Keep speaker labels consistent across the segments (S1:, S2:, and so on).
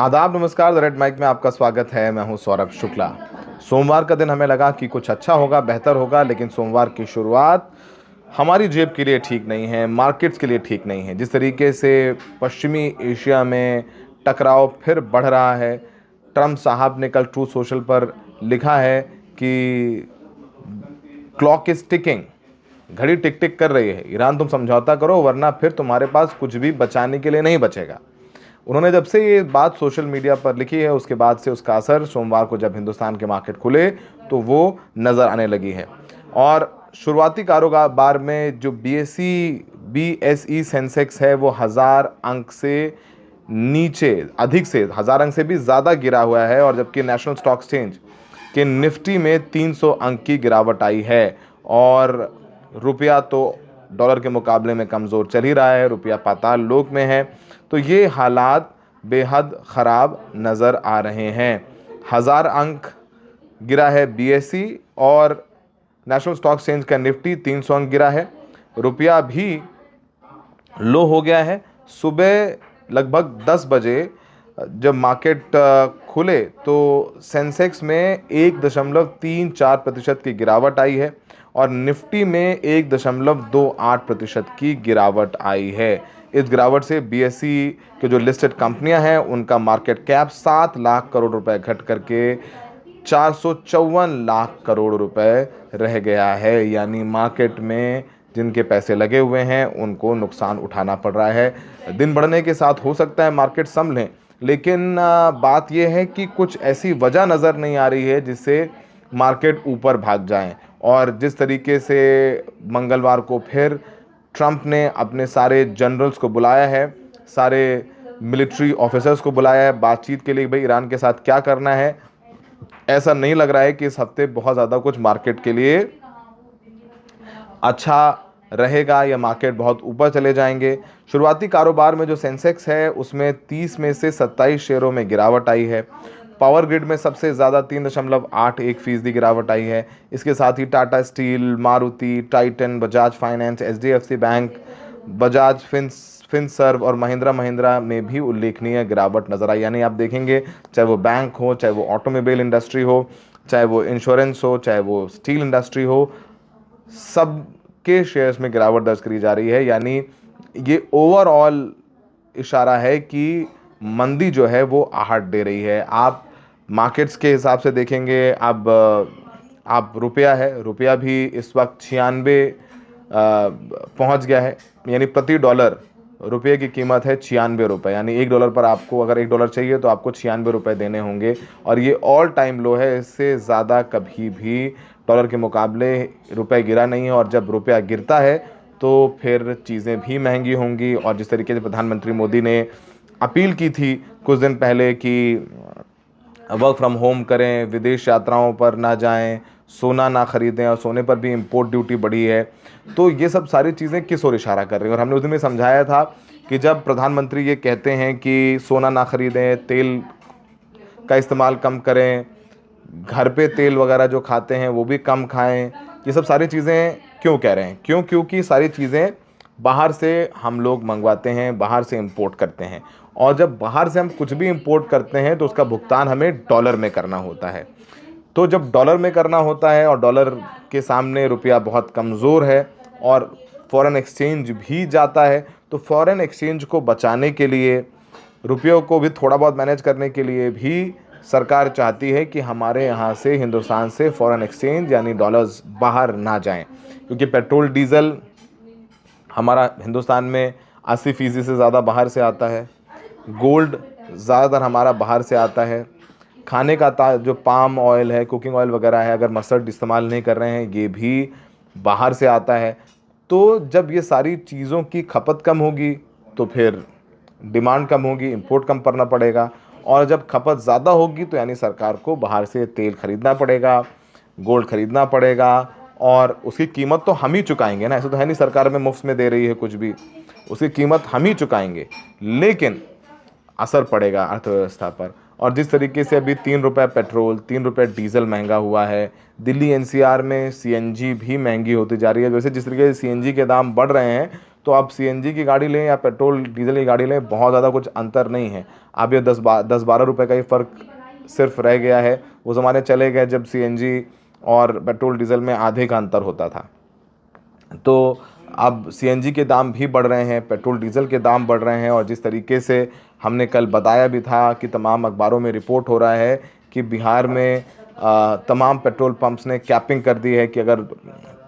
S1: आदाब, नमस्कार। The red mic में आपका स्वागत है। मैं हूं सौरभ शुक्ला। सोमवार का दिन हमें लगा कि कुछ अच्छा होगा, बेहतर होगा, लेकिन सोमवार की शुरुआत हमारी जेब के लिए ठीक नहीं है, मार्केट्स के लिए ठीक नहीं है। जिस तरीके से पश्चिमी एशिया में टकराव फिर बढ़ रहा है, ट्रम्प साहब ने कल ट्रूथ सोशल पर लिखा है कि क्लॉक इज टिकिंग, घड़ी टिक टिक कर रही है, ईरान तुम समझौता करो वरना फिर तुम्हारे पास कुछ भी बचाने के लिए नहीं बचेगा। उन्होंने जब से ये बात सोशल मीडिया पर लिखी है, उसके बाद से उसका असर सोमवार को जब हिंदुस्तान के मार्केट खुले तो वो नज़र आने लगी है। और शुरुआती कारोबार में जो बीएसई सेंसेक्स है वो 1000 अंक से नीचे, अधिक से 1000 अंक से भी ज़्यादा गिरा हुआ है, और जबकि नेशनल स्टॉक एक्सचेंज के निफ्टी में 300 अंक की गिरावट आई है। और रुपया तो डॉलर के मुकाबले में कमज़ोर चल ही रहा है, रुपया पाताल लोक में है। तो ये हालात बेहद ख़राब नज़र आ रहे हैं। 1000 अंक गिरा है बीएसई, और नेशनल स्टॉक एक्सचेंज का निफ्टी 300 अंक गिरा है। रुपया भी लो हो गया है। सुबह लगभग 10 बजे जब मार्केट खुले तो सेंसेक्स में 1.34% की गिरावट आई है, और निफ्टी में 1.28% की गिरावट आई है। इस गिरावट से बीएसई के जो लिस्टेड कंपनियां हैं उनका मार्केट कैप 7 लाख करोड़ रुपए घट करके 454 लाख करोड़ रुपए रह गया है। यानी मार्केट में जिनके पैसे लगे हुए हैं उनको नुकसान उठाना पड़ रहा है। दिन बढ़ने के साथ हो सकता है मार्केट संभलें, लेकिन बात यह है कि कुछ ऐसी वजह नज़र नहीं आ रही है जिससे मार्केट ऊपर भाग जाए। और जिस तरीके से मंगलवार को फिर ट्रंप ने अपने सारे जनरल्स को बुलाया है, सारे मिलिट्री ऑफिसर्स को बुलाया है बातचीत के लिए, भाई ईरान के साथ क्या करना है, ऐसा नहीं लग रहा है कि इस हफ्ते बहुत ज़्यादा कुछ मार्केट के लिए अच्छा रहेगा या मार्केट बहुत ऊपर चले जाएंगे। शुरुआती कारोबार में जो सेंसेक्स है उसमें 30 में से 27 शेयरों में गिरावट आई है। पावर ग्रिड में सबसे ज़्यादा 3.81% गिरावट आई है। इसके साथ ही Tata steel, Maruti, Titan, Bajaj finance, HDFC bank, Bajaj Finserv और महिंद्रा महिंद्रा में भी उल्लेखनीय गिरावट नजर आई। यानी आप देखेंगे, चाहे वो बैंक हो, चाहे वो ऑटोमोबाइल इंडस्ट्री हो, चाहे वो इंश्योरेंस हो, चाहे वो स्टील इंडस्ट्री हो, सब के शेयर्स में गिरावट दर्ज करी जा रही है। यानी ये ओवरऑल इशारा है कि मंदी जो है वो आहट दे रही है। आप मार्केट्स के हिसाब से देखेंगे, अब आप रुपया भी इस वक्त 96 पहुंच गया है। यानी प्रति डॉलर रुपये की कीमत है 96 रुपये। यानी $1 पर आपको अगर $1 चाहिए तो आपको 96 रुपये देने होंगे, और ये ऑल टाइम लो है। इससे ज़्यादा कभी भी डॉलर के मुकाबले रुपये गिरा नहीं है, और जब रुपया गिरता है तो फिर चीज़ें भी महंगी होंगी। और जिस तरीके से प्रधानमंत्री मोदी ने अपील की थी कुछ दिन पहले कि वर्क फ्रॉम होम करें, विदेश यात्राओं पर ना जाएं, सोना ना खरीदें, और सोने पर भी इंपोर्ट ड्यूटी बढ़ी है, तो ये सब सारी चीज़ें किस ओर इशारा कर रही हैं। और हमने उस दिन में समझाया था कि जब प्रधानमंत्री ये कहते हैं कि सोना ना खरीदें, तेल का इस्तेमाल कम करें, घर पे तेल वगैरह जो खाते हैं वो भी कम खाएं, ये सब सारी चीज़ें क्यों कह रहे हैं? क्योंकि सारी चीज़ें बाहर से हम लोग मंगवाते हैं, बाहर से इंपोर्ट करते हैं, और जब बाहर से हम कुछ भी इंपोर्ट करते हैं तो उसका भुगतान हमें डॉलर में करना होता है। तो जब डॉलर में करना होता है और डॉलर के सामने रुपया बहुत कमज़ोर है और फॉरेन एक्सचेंज भी जाता है, तो फॉरेन एक्सचेंज को बचाने के लिए, रुपयों को भी थोड़ा बहुत मैनेज करने के लिए भी सरकार चाहती है कि हमारे यहाँ से, हिंदुस्तान से फॉरेन एक्सचेंज यानी डॉलर्स बाहर ना जाएं। क्योंकि पेट्रोल डीजल हमारा हिंदुस्तान में 80% से ज़्यादा बाहर से आता है, गोल्ड ज़्यादातर हमारा बाहर से आता है, खाने का जो पाम ऑयल है, कुकिंग ऑयल वगैरह है, अगर मस्टर्ड इस्तेमाल नहीं कर रहे हैं, ये भी बाहर से आता है। तो जब ये सारी चीज़ों की खपत कम होगी तो फिर डिमांड कम होगी, इंपोर्ट कम करना पड़ेगा, और जब खपत ज़्यादा होगी तो यानी सरकार को बाहर से तेल खरीदना पड़ेगा, गोल्ड खरीदना पड़ेगा, और उसकी कीमत तो हम ही चुकाएंगे ना। ऐसा तो है नहीं सरकार में मुफ्त में दे रही है कुछ भी, उसकी कीमत हम ही चुकाएंगे, लेकिन असर पड़ेगा अर्थव्यवस्था पर। और जिस तरीके से अभी 3 रुपये पेट्रोल, 3 रुपये डीजल महंगा हुआ है, दिल्ली एनसीआर में सीएनजी भी महंगी होती जा रही है। वैसे जिस तरीके से सीएनजी के दाम बढ़ रहे हैं तो आप सीएनजी की गाड़ी लें या पेट्रोल डीजल की गाड़ी लें, बहुत ज़्यादा कुछ अंतर नहीं है। अब ये 10-12 रुपये का ही फ़र्क सिर्फ रह गया है। वो ज़माने चले गए जब सीएनजी और पेट्रोल डीजल में आधे का अंतर होता था। तो अब सीएनजी के दाम भी बढ़ रहे हैं, पेट्रोल डीजल के दाम बढ़ रहे हैं, और जिस तरीके से हमने कल बताया भी था कि तमाम अखबारों में रिपोर्ट हो रहा है कि बिहार में तमाम पेट्रोल पंप्स ने कैपिंग कर दी है कि अगर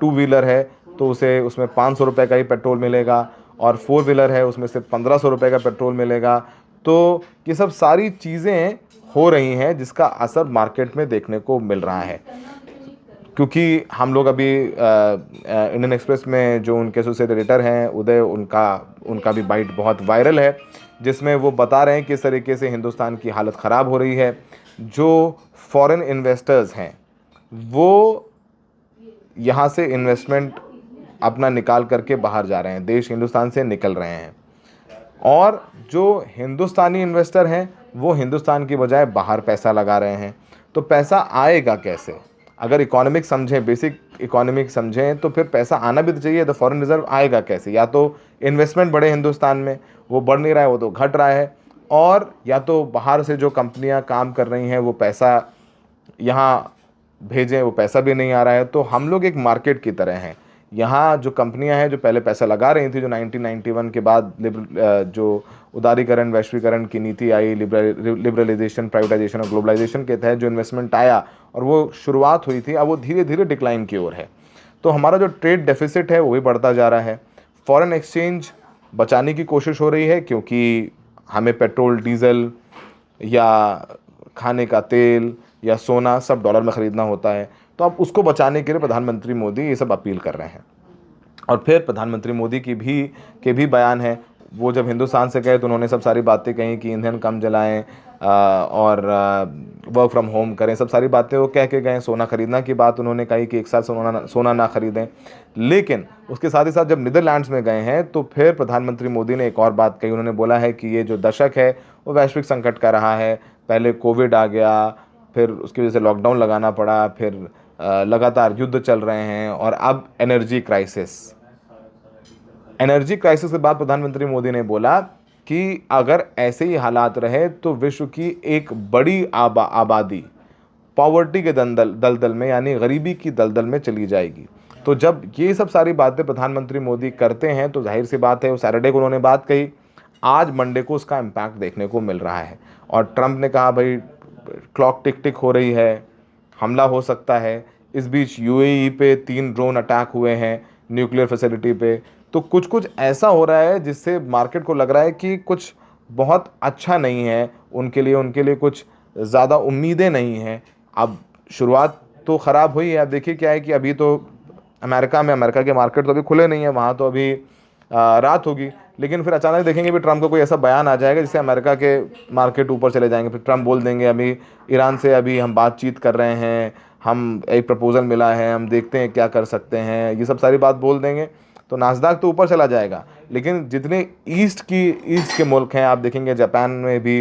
S1: 2 व्हीलर है तो उसे उसमें 500 रुपये का ही पेट्रोल मिलेगा, और 4 व्हीलर है उसमें सिर्फ 1500 रुपये का पेट्रोल मिलेगा। तो ये सब सारी चीज़ें हो रही हैं जिसका असर मार्केट में देखने को मिल रहा है। क्योंकि हम लोग अभी इंडियन एक्सप्रेस में जो उनके एसोसिएट एडिटर हैं उदय, उनका भी बाइट बहुत वायरल है, जिसमें वो बता रहे हैं किस तरीके से हिंदुस्तान की हालत ख़राब हो रही है। जो फॉरेन इन्वेस्टर्स हैं वो यहाँ से इन्वेस्टमेंट अपना निकाल करके बाहर जा रहे हैं, देश हिंदुस्तान से निकल रहे हैं, और जो हिंदुस्तानी इन्वेस्टर हैं वो हिंदुस्तान की बजाय बाहर पैसा लगा रहे हैं। तो पैसा आएगा कैसे? अगर इकोनॉमिक समझें, बेसिक इकोनॉमिक समझें, तो फिर पैसा आना भी तो चाहिए। तो फॉरेन रिजर्व आएगा कैसे? या तो इन्वेस्टमेंट बढ़े हिंदुस्तान में, वो बढ़ नहीं रहा है, वो तो घट रहा है, और या तो बाहर से जो कंपनियां काम कर रही हैं वो पैसा यहाँ भेजें, वो पैसा भी नहीं आ रहा है। तो हम लोग एक मार्केट की तरह हैं। यहाँ जो कंपनियां हैं जो पहले पैसा लगा रही थी, जो 1991 के बाद जो उदारीकरण वैश्वीकरण की नीति आई, लिबरलाइजेशन, प्राइवेटाइजेशन और ग्लोबलाइजेशन के तहत जो इन्वेस्टमेंट आया और वो शुरुआत हुई थी, अब वो धीरे धीरे डिक्लाइन की ओर है। तो हमारा जो ट्रेड डेफिसिट है वो भी बढ़ता जा रहा है। फॉरेन एक्सचेंज बचाने की कोशिश हो रही है, क्योंकि हमें पेट्रोल डीजल या खाने का तेल या सोना सब डॉलर में ख़रीदना होता है। तो अब उसको बचाने के लिए प्रधानमंत्री मोदी ये सब अपील कर रहे हैं। और फिर प्रधानमंत्री मोदी के भी बयान हैं। वो जब हिंदुस्तान से गए तो उन्होंने सब सारी बातें कही कि ईंधन कम जलाएं और वर्क फ्रॉम होम करें, सब सारी बातें वो कह के गए। सोना खरीदना की बात उन्होंने कही कि एक साल सोना ना खरीदें। लेकिन उसके साथ ही साथ जब नीदरलैंड्स में गए हैं तो फिर प्रधानमंत्री मोदी ने एक और बात कही। उन्होंने बोला है कि ये जो दशक है वो वैश्विक संकट का रहा है। पहले कोविड आ गया, फिर उसकी वजह से लॉकडाउन लगाना पड़ा, फिर लगातार युद्ध चल रहे हैं, और अब एनर्जी क्राइसिस के बाद प्रधानमंत्री मोदी ने बोला कि अगर ऐसे ही हालात रहे तो विश्व की एक बड़ी आबादी पॉवर्टी के दलदल में, यानी गरीबी की दलदल में चली जाएगी। तो जब ये सब सारी बातें प्रधानमंत्री मोदी करते हैं तो जाहिर सी बात है, वो सैटरडे को उन्होंने बात कही, आज मंडे को उसका इम्पैक्ट देखने को मिल रहा है। और ट्रंप ने कहा भाई क्लॉक टिक टिक हो रही है, हमला हो सकता है। इस बीच यूएई पे 3 ड्रोन अटैक हुए हैं न्यूक्लियर फैसिलिटी पे। तो कुछ ऐसा हो रहा है जिससे मार्केट को लग रहा है कि कुछ बहुत अच्छा नहीं है उनके लिए कुछ ज़्यादा उम्मीदें नहीं हैं। अब शुरुआत तो ख़राब हुई है। अब देखिए क्या है कि अभी तो अमेरिका के मार्केट तो अभी खुले नहीं है, वहाँ तो अभी रात होगी। लेकिन फिर अचानक देखेंगे भी ट्रंप का कोई ऐसा बयान आ जाएगा जिससे अमेरिका के मार्केट ऊपर चले जाएंगे। फिर ट्रंप बोल देंगे अभी ईरान से अभी हम बातचीत कर रहे हैं, हम एक प्रपोजल मिला है, हम देखते हैं क्या कर सकते हैं, ये सब सारी बात बोल देंगे। तो नास्दाक तो ऊपर चला जाएगा। लेकिन जितने ईस्ट के मुल्क हैं, आप देखेंगे जापान में भी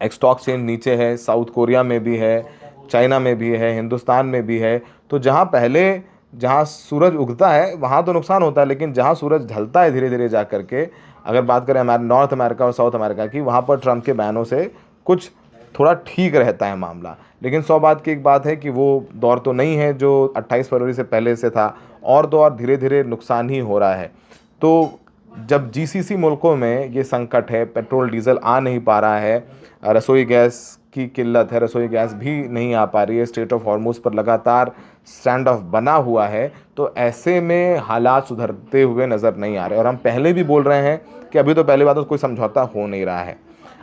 S1: एक स्टॉक चेंज नीचे है, साउथ कोरिया में भी है, चाइना में भी है, हिंदुस्तान में भी है। तो जहाँ सूरज उगता है वहाँ तो नुकसान होता है, लेकिन जहाँ सूरज ढलता है धीरे धीरे जा करके, अगर बात करें नॉर्थ अमेरिका और साउथ अमेरिका की, वहाँ पर ट्रंप के बयानों से कुछ थोड़ा ठीक रहता है मामला। लेकिन 100 बात की एक बात है कि वो दौर तो नहीं है जो 28 फरवरी से पहले से था, और तो और धीरे धीरे नुकसान ही हो रहा है। तो जब जीसीसी मुल्कों में ये संकट है, पेट्रोल डीजल आ नहीं पा रहा है, रसोई गैस की किल्लत है, रसोई गैस भी नहीं आ पा रही है, स्ट्रेट ऑफ हॉर्मुज़ पर लगातार स्टैंड ऑफ बना हुआ है, तो ऐसे में हालात सुधरते हुए नज़र नहीं आ रहे। और हम पहले भी बोल रहे हैं कि अभी तो पहली बात तो कोई समझौता हो नहीं रहा है।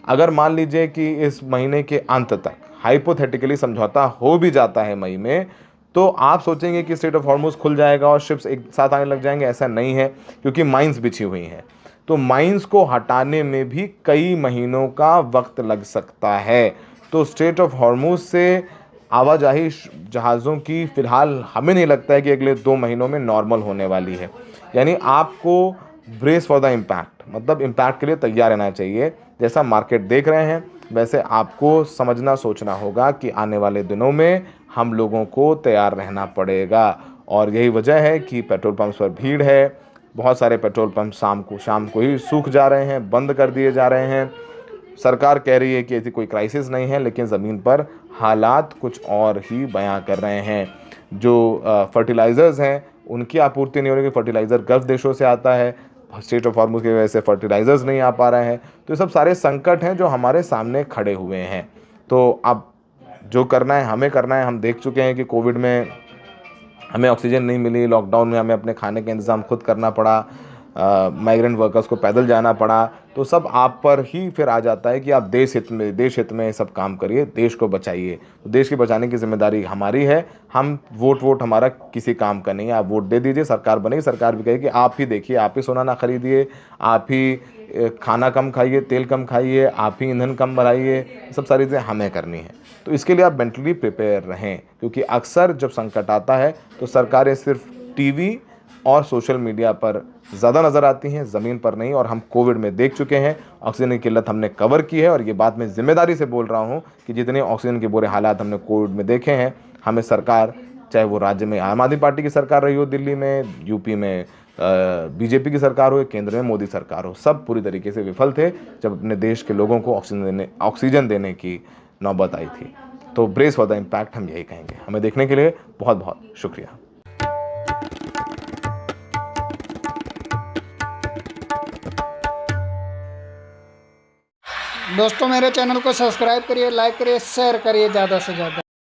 S1: अगर मान लीजिए कि इस महीने के अंत तक हाइपोथेटिकली समझौता हो भी जाता है मई में, तो आप सोचेंगे कि स्ट्रेट ऑफ हॉर्मुज़ खुल जाएगा और शिप्स एक साथ आने लग जाएंगे। ऐसा नहीं है, क्योंकि माइंस बिछी हुई हैं। तो माइंस को हटाने में भी कई महीनों का वक्त लग सकता है। तो स्ट्रेट ऑफ हॉर्मुज़ से आवाजाही जहाज़ों की फ़िलहाल हमें नहीं लगता है कि अगले 2 महीनों में नॉर्मल होने वाली है। यानी आपको ब्रेस फॉर द इम्पैक्ट, मतलब इम्पैक्ट के लिए तैयार रहना चाहिए। जैसा मार्केट देख रहे हैं वैसे आपको समझना सोचना होगा कि आने वाले दिनों में हम लोगों को तैयार रहना पड़ेगा। और यही वजह है कि पेट्रोल पंप्स पर भीड़ है, बहुत सारे पेट्रोल पंप शाम को ही सूख जा रहे हैं, बंद कर दिए जा रहे हैं। सरकार कह रही है कि ऐसी कोई क्राइसिस नहीं है, लेकिन ज़मीन पर हालात कुछ और ही बयां कर रहे हैं। जो फर्टिलाइज़र्स हैं उनकी आपूर्ति नहीं हो रही, फर्टिलाइज़र गल्फ देशों से आता है, स्ट्रेट ऑफ हॉर्मुज़ की वजह से फर्टिलाइज़र्स नहीं आ पा रहे हैं। तो ये सब सारे संकट हैं जो हमारे सामने खड़े हुए हैं। तो अब जो करना है हमें करना है। हम देख चुके हैं कि कोविड में हमें ऑक्सीजन नहीं मिली, लॉकडाउन में हमें अपने खाने का इंतज़ाम खुद करना पड़ा, माइग्रेंट वर्कर्स को पैदल जाना पड़ा। तो सब आप पर ही फिर आ जाता है कि आप देश हित में सब काम करिए, देश को बचाइए। तो देश के बचाने की जिम्मेदारी हमारी है। हम वोट हमारा किसी काम का नहीं है। आप वोट दे दीजिए, सरकार बनेगी, सरकार भी कहेगी आप ही देखिए, आप ही सोना ना खरीदिए, आप ही खाना कम खाइए, तेल कम खाइए, आप ही ईंधन कम बढ़ाइए। सब सारी चीज़ें हमें करनी है। तो इसके लिए आप मेंटली प्रिपेयर रहें, क्योंकि अक्सर जब संकट आता है तो सरकारें सिर्फ टीवी और सोशल मीडिया पर ज़्यादा नज़र आती हैं, ज़मीन पर नहीं। और हम कोविड में देख चुके हैं, ऑक्सीजन की किल्लत हमने कवर की है। और ये बात मैं ज़िम्मेदारी से बोल रहा हूँ कि जितने ऑक्सीजन के बुरे हालात हमने कोविड में देखे हैं, हमें सरकार, चाहे वो राज्य में आम आदमी पार्टी की सरकार रही हो, दिल्ली में, यूपी में बीजेपी की सरकार हो, केंद्र में मोदी सरकार हो, सब पूरी तरीके से विफल थे जब अपने देश के लोगों को ऑक्सीजन देने की नौबत आई थी। तो ब्रेस फॉर द इम्पैक्ट हम यही कहेंगे। हमें देखने के लिए बहुत बहुत शुक्रिया।
S2: दोस्तों मेरे चैनल को सब्सक्राइब करिए, लाइक करिए, शेयर करिए ज़्यादा से ज़्यादा।